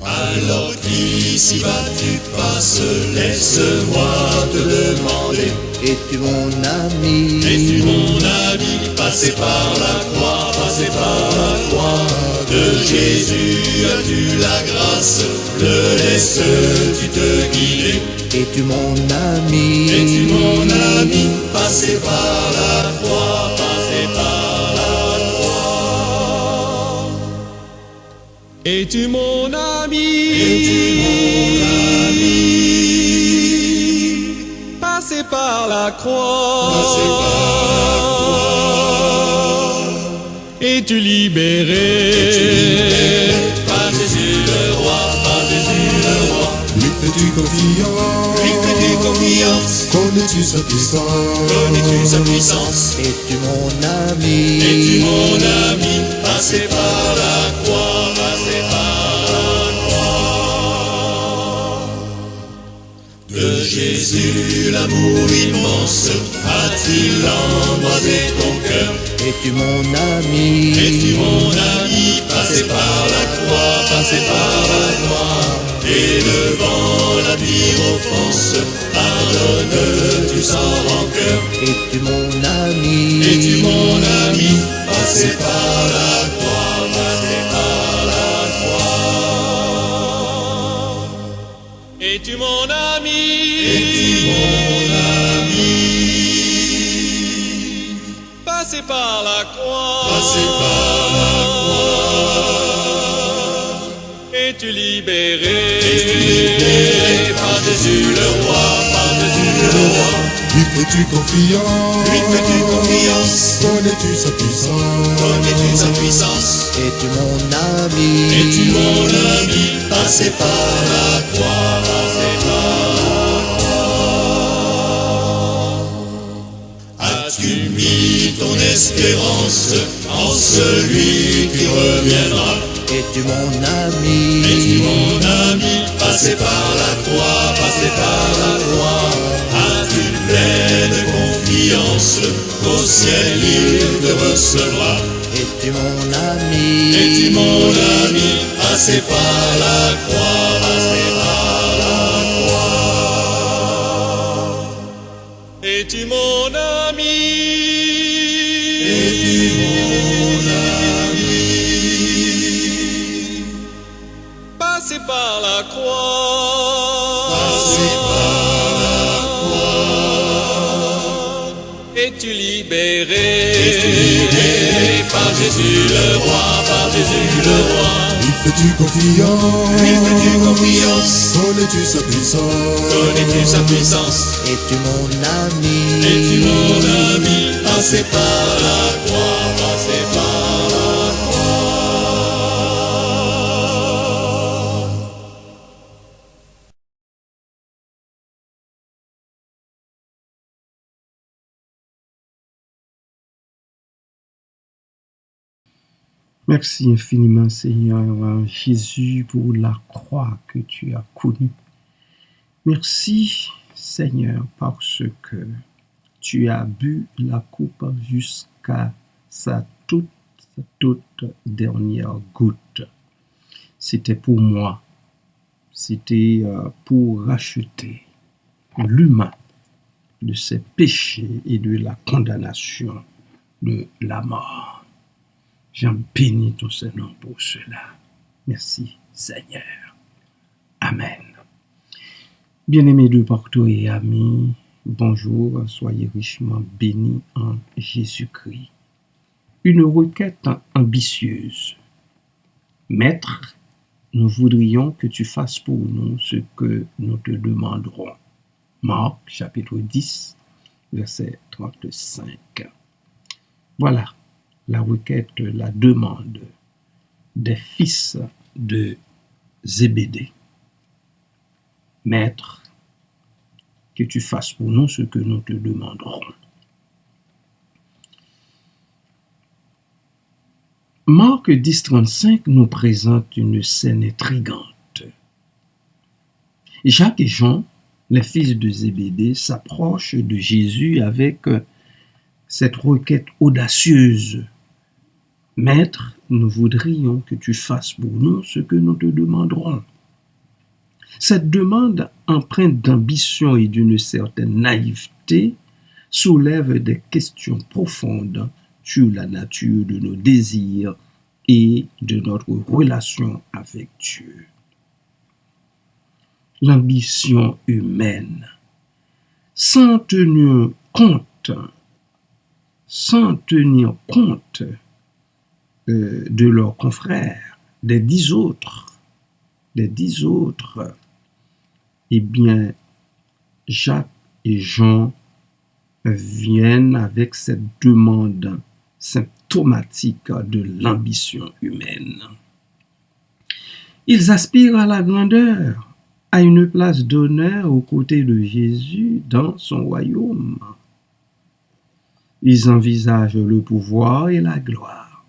Alors qu'ici-bas tu passes, laisse-moi te demander. Es-tu mon ami? Es-tu mon ami? Passé par la croix, passé par la croix de Jésus, as-tu la grâce? Le laisses-tu te guider? Es-tu mon ami? Es-tu mon ami? Passé par la croix, passé par la croix. Es-tu mon ami? Es-tu mon ami? Passé par la croix. Passé par la croix. Es-tu libéré? Es-tu libéré par Jésus le roi, par Jésus le roi? Lui fais-tu confiance? Lui fais-tu confiance? Connais-tu sa puissance? Connais-tu sa puissance? Es-tu mon ami? Es-tu mon ami? Passé par la croix, passé par la croix de Jésus, l'amour immense a-t-il embrasé ton cœur? Es-tu mon ami? Es-tu mon ami? Passé par la croix, passé par la croix, et devant la pire offense, pardonnes-tu sans rancœur? Es-tu mon ami? Es-tu mon ami? Passé par la croix, passé par la croix. Es-tu mon ami? Es-tu mon ami? Passé par la croix. Passé par la croix. Es-tu libéré? Es-tu libéré par Jésus le roi, par Jésus le roi? Lui fais-tu confiance? Lui fais-tu confiance? Connais-tu sa puissance? Connais-tu sa puissance? Es-tu mon ami? Es-tu mon ami? Passé par la croix, passé par la croix. As-tu mis ton espérance en celui qui reviendra? Es-tu mon ami? Es-tu mon ami? Passé par la croix, passé par la croix. As-tu pleine confiance qu'au ciel il te recevra? Es-tu mon ami? Es-tu mon ami? Passé par la croix, passé par la croix. Es-tu mon ami? Es-tu mon ami? Passé par la croix. Passé par la croix. Es-tu libéré? Es-tu libéré par Jésus le roi, par Jésus le roi? Lui fais-tu confiance? Lui fais-tu confiance? Connais-tu sa puissance? Connais-tu sa puissance? Es-tu mon ami? Es-tu mon ami? Passé par la croix, passé par la croix. Merci infiniment, Seigneur Jésus, pour la croix que tu as connue. Merci, Seigneur, parce que tu as bu la coupe jusqu'à sa toute dernière goutte. C'était pour moi. C'était pour racheter l'humain de ses péchés et de la condamnation de la mort. J'en bénis ton Seigneur pour cela. Merci, Seigneur. Amen. Bien-aimés de partout et amis, bonjour, soyez richement bénis en Jésus-Christ. Une requête ambitieuse. Maître, nous voudrions que tu fasses pour nous ce que nous te demanderons. Marc, chapitre 10, verset 35. Voilà la requête, la demande des fils de Zébédée. Maître, que tu fasses pour nous ce que nous te demanderons. Marc 10, 35 nous présente une scène intrigante. Jacques et Jean, les fils de Zébédée, s'approchent de Jésus avec cette requête audacieuse. Maître, nous voudrions que tu fasses pour nous ce que nous te demanderons. Cette demande, empreinte d'ambition et d'une certaine naïveté, soulève des questions profondes sur la nature de nos désirs et de notre relation avec Dieu. L'ambition humaine, sans tenir compte de leurs confrères, des 10 autres, eh bien, Jacques et Jean viennent avec cette demande symptomatique de l'ambition humaine. Ils aspirent à la grandeur, à une place d'honneur aux côtés de Jésus dans son royaume. Ils envisagent le pouvoir et la gloire,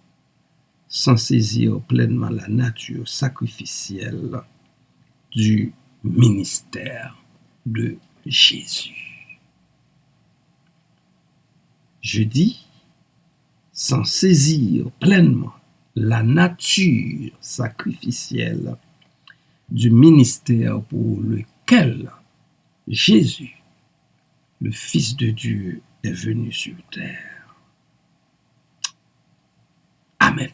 sans saisir pleinement la nature sacrificielle du ministère de Jésus. Je dis, sans saisir pleinement la nature sacrificielle du ministère pour lequel Jésus, le Fils de Dieu, est venu sur terre. Amen.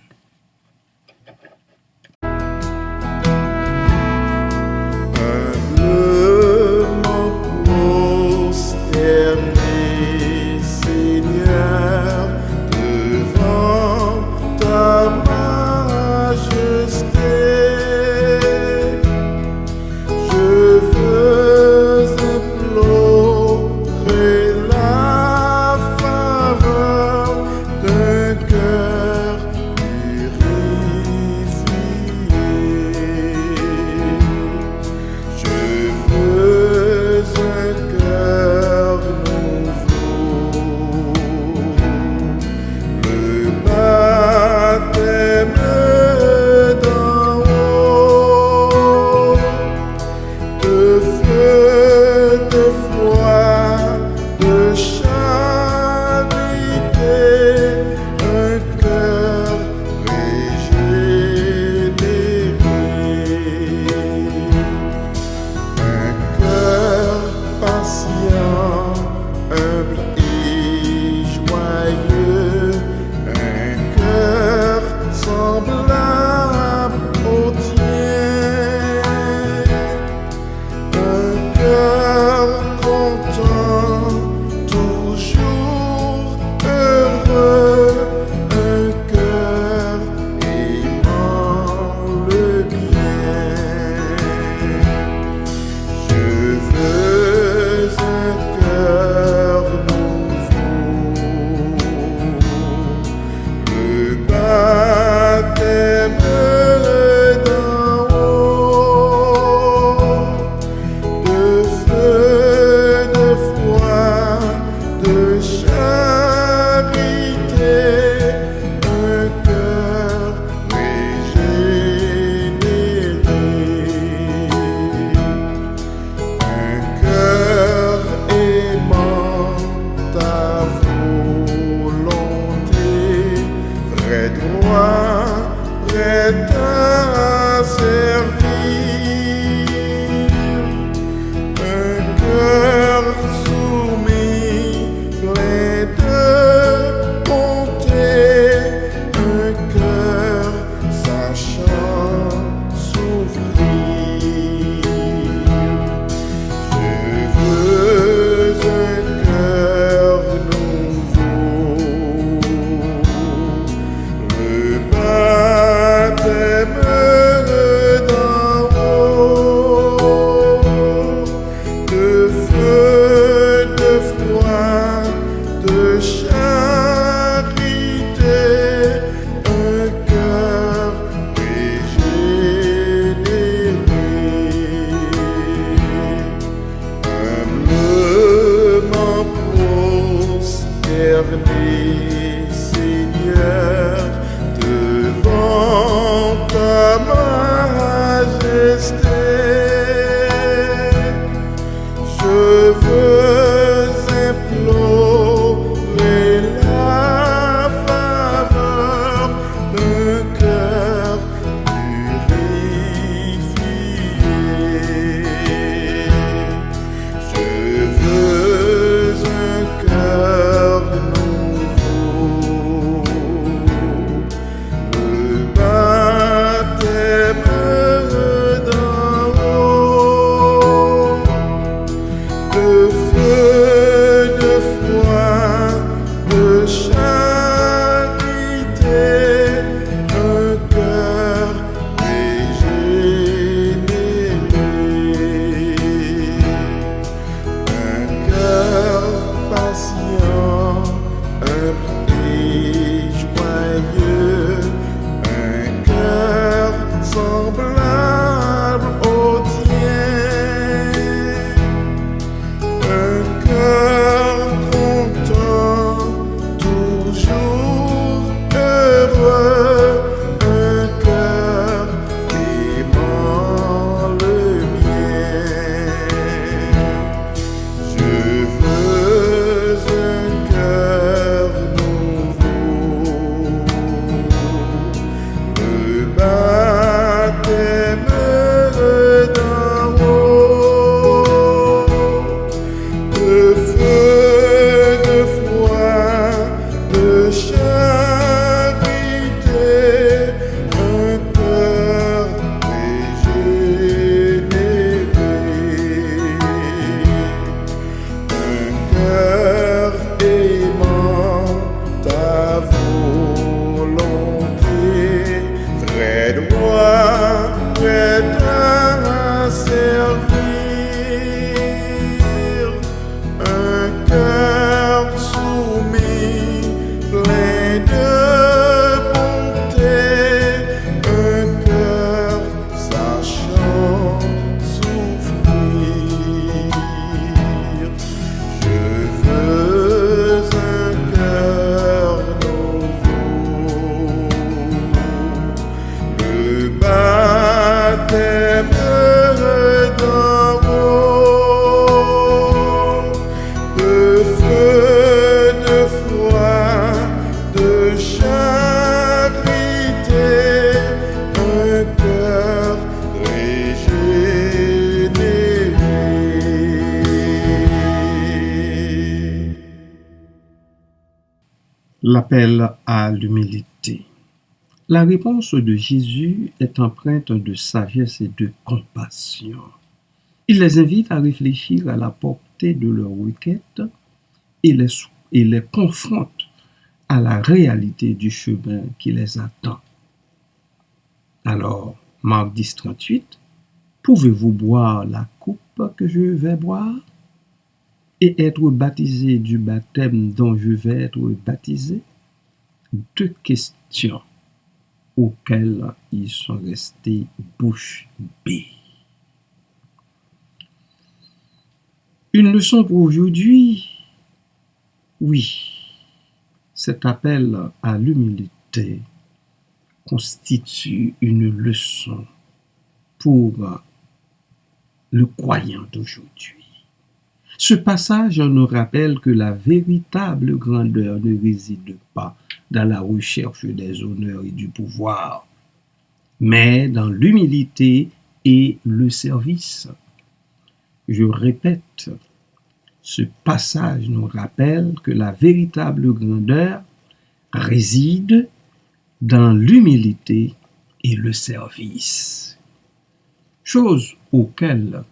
Faveur charité, un cœur régénéré, un cœur aimant ta volonté, très droit, prêt à servir, un cœur soumis, plein de bonté, un cœur sachant souffrir. Je veux un cœur nouveau, le baptême d'en haut, de feu, de foi, de charité, un cœur régénéré. L'appel à l'humilité. La réponse de Jésus est empreinte de sagesse et de compassion. Il les invite à réfléchir à la portée de leur requête et les confronte à la réalité du chemin qui les attend. Alors, Marc 10, 38, pouvez-vous boire la coupe que je vais boire et être baptisé du baptême dont je vais être baptisé? Deux questions auxquelles ils sont restés bouche bée. Une leçon pour aujourd'hui? Oui, cet appel à l'humilité constitue une leçon pour le croyant d'aujourd'hui. Ce passage nous rappelle que la véritable grandeur ne réside pas dans la recherche des honneurs et du pouvoir, mais dans l'humilité et le service. Je répète, ce passage nous rappelle que la véritable grandeur réside dans l'humilité et le service. Chose auxquelles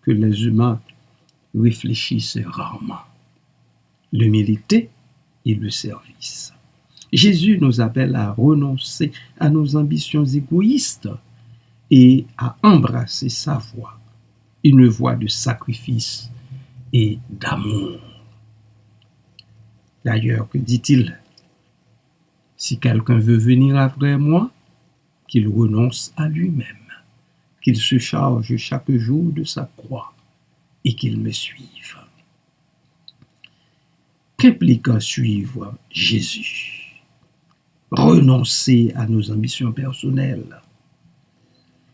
que les humains réfléchissent rarement. L'humilité et le service. Jésus nous appelle à renoncer à nos ambitions égoïstes et à embrasser sa voie, une voie de sacrifice et d'amour. D'ailleurs, que dit-il? Si quelqu'un veut venir après moi, qu'il renonce à lui-même, qu'il se charge chaque jour de sa croix et qu'il me suive. Qu'implique suivre Jésus? Renoncer à nos ambitions personnelles.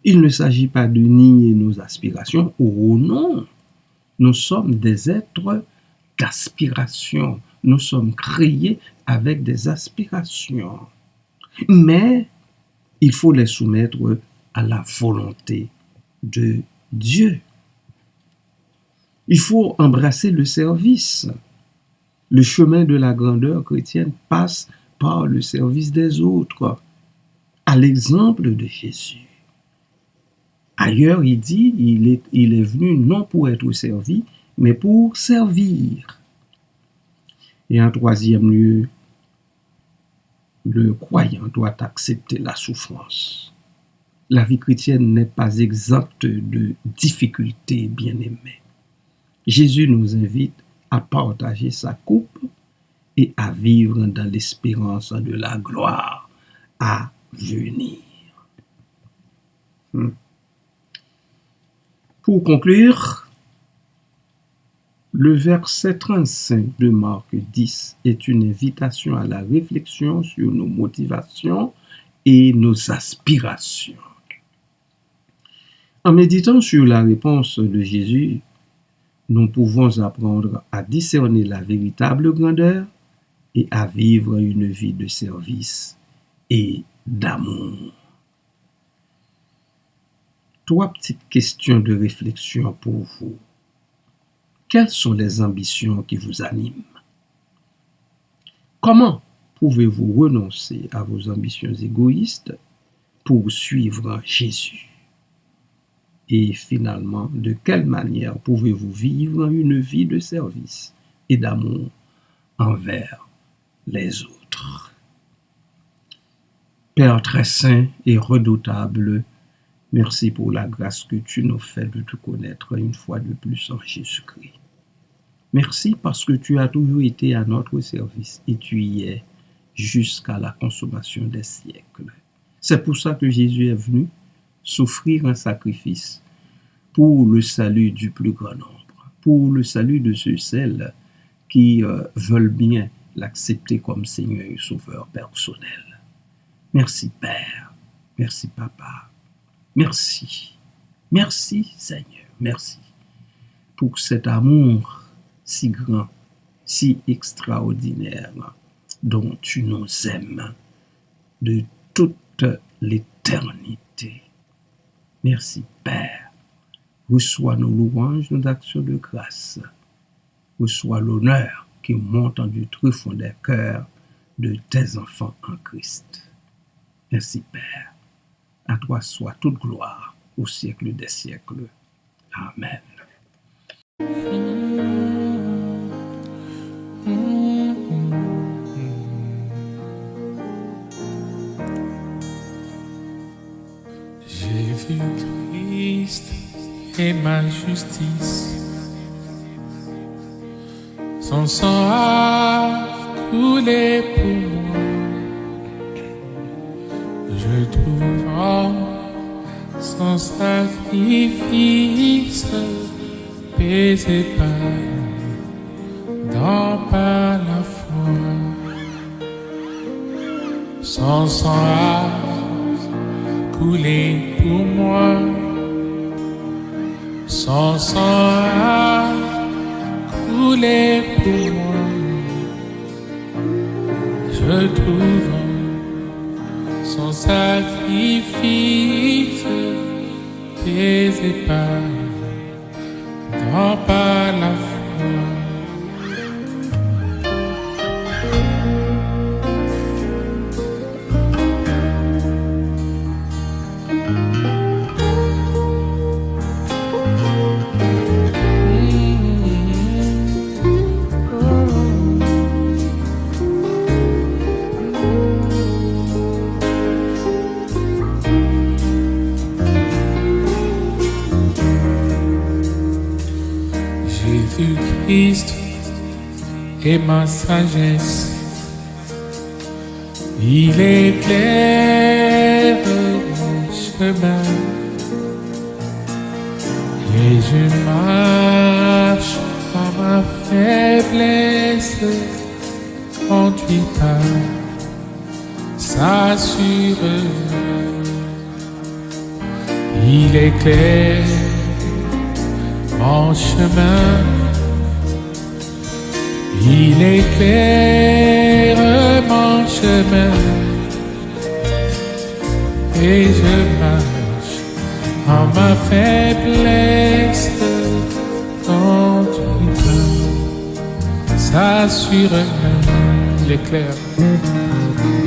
Il ne s'agit pas de nier nos aspirations. Oh non! Nous sommes des êtres d'aspiration. Nous sommes créés avec des aspirations. Mais il faut les soumettre à la volonté de Dieu. Il faut embrasser le service. Le chemin de la grandeur chrétienne passe par le service des autres, à l'exemple de Jésus. Ailleurs, il dit, il est venu non pour être servi, mais pour servir. Et en troisième lieu, le croyant doit accepter la souffrance. La vie chrétienne n'est pas exempte de difficultés, bien-aimés. Jésus nous invite à partager sa coupe et à vivre dans l'espérance de la gloire à venir. Pour conclure, le verset 35 de Marc 10 est une invitation à la réflexion sur nos motivations et nos aspirations. En méditant sur la réponse de Jésus, nous pouvons apprendre à discerner la véritable grandeur et à vivre une vie de service et d'amour. 3 petites questions de réflexion pour vous. Quelles sont les ambitions qui vous animent? Comment pouvez-vous renoncer à vos ambitions égoïstes pour suivre Jésus? Et finalement, de quelle manière pouvez-vous vivre une vie de service et d'amour envers les autres? Père très saint et redoutable, merci pour la grâce que tu nous fais de te connaître une fois de plus en Jésus-Christ. Merci parce que tu as toujours été à notre service et tu y es jusqu'à la consommation des siècles. C'est pour ça que Jésus est venu s'offrir un sacrifice pour le salut du plus grand nombre, pour le salut de celles qui veulent bien l'accepter comme Seigneur et Sauveur personnel. Merci Père, merci Papa, merci, merci Seigneur, merci pour cet amour si grand, si extraordinaire dont tu nous aimes de toute l'éternité. Merci Père, reçois nos louanges, nos actions de grâce, reçois l'honneur qui monte du tréfonds des cœurs de tes enfants en Christ. Merci Père, à toi soit toute gloire au siècle des siècles. Amen. J'ai vu Christ et ma justice. Son sang a coulé pour moi. Je trouve en son sacrifice paix et pardon par la foi. Son sang a coulé pour moi. Son sang a coulé pour moi. Je trouve en son sacrifice paix et pardon par la foi. Christ et ma sagesse, il éclaire mon chemin et je marche dans ma faiblesse, conduit par sa sûreté. Il éclaire mon chemin. Il éclaire mon chemin et je marche en ma faiblesse, conduit par sa sûreté.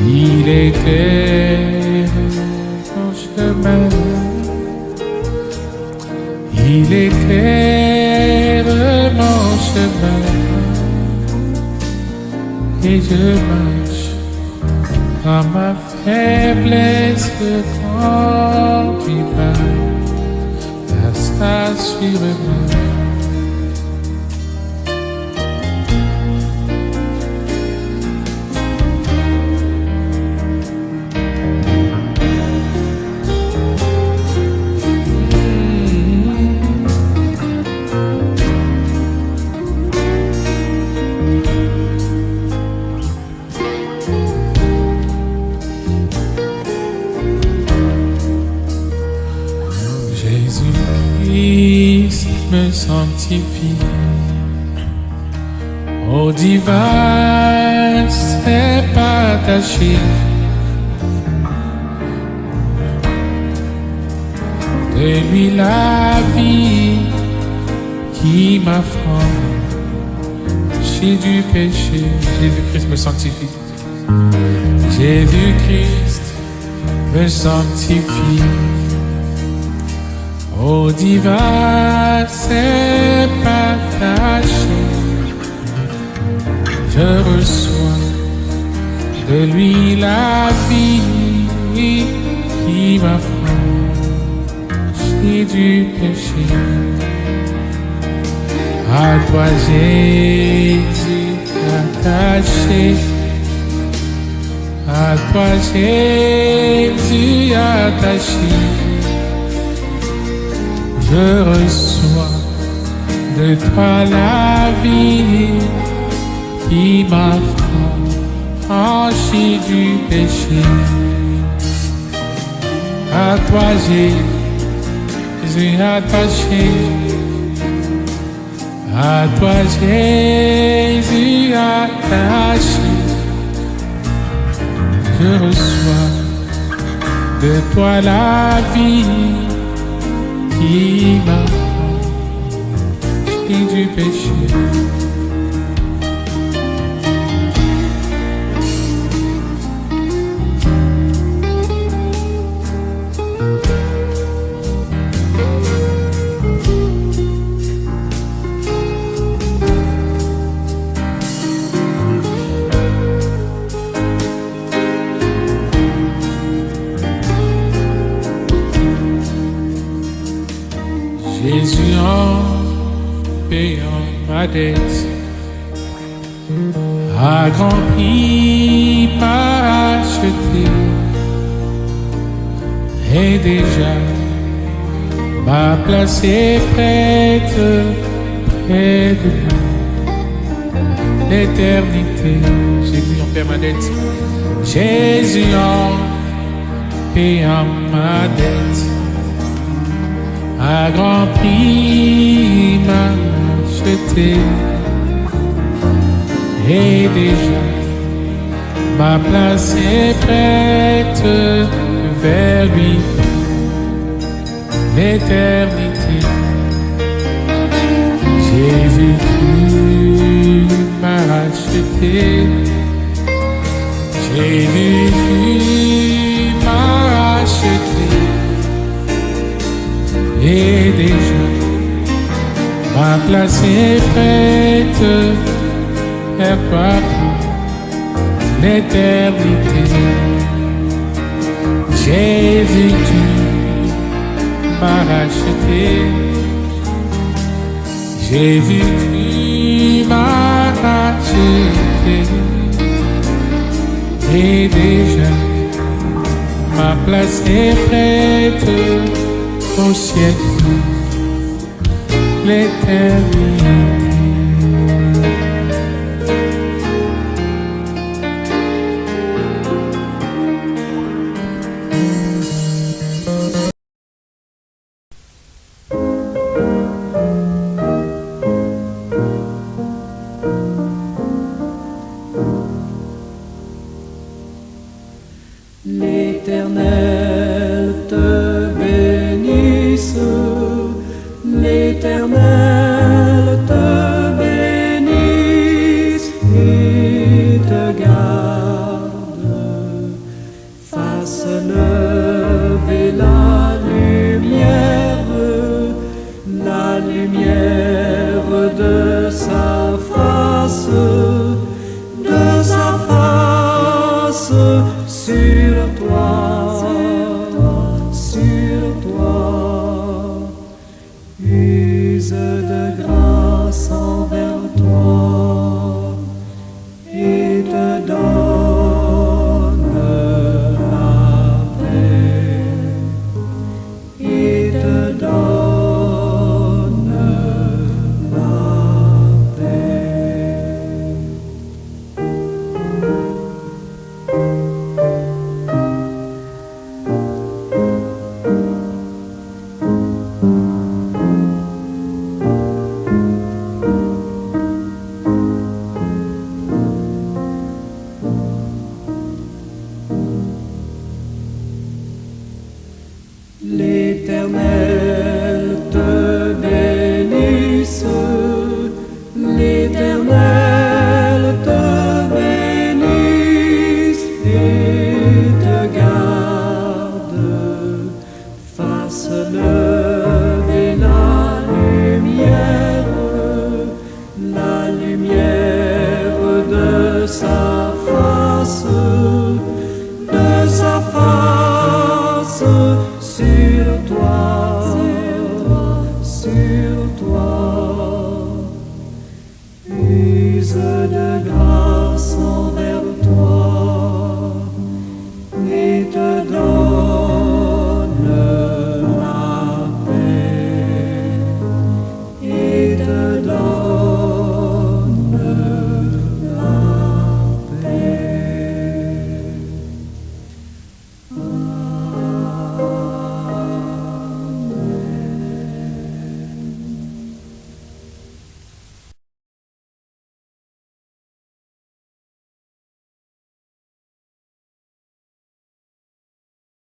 Il éclaire mon chemin. Il éclaire mon chemin. Et je marche dans ma faiblesse, conduit par sa sûreté. Me sanctifie au divin c'est attaché de lui la vie qui m'affranchit du péché. Jésus-Christ me sanctifie Jésus-Christ me sanctifie. Au divin c'est partager. Je reçois de lui la vie qui m'affranchit du péché. À toi Jésus attaché, à toi Jésus attaché, je reçois de toi la vie qui m'affranchit du péché. À toi Jésus attaché, à toi Jésus attaché, je reçois de toi la vie qui m'affranchit du péché. Jésus en payant ma dette a grand prix m'a acheté, et déjà m'a placé près de l'éternité. Jésus en payant ma dette, Jésus en payant ma dette à grand prix m'a acheté, et déjà m'a placé prête vers lui l'éternité. Jésus, tu m'as racheté, Jésus, tu m'as racheté, et déjà m'a placé prête vers toi l'éternité. Jésus, tu m'as racheté, Jésus, tu m'as racheté, et déjà m'a placé prête au ciel, l'éternité. L'Éternel te bénisse, l'Éternel te bénisse et te garde, fasse lever la lumière de sa face sur toi.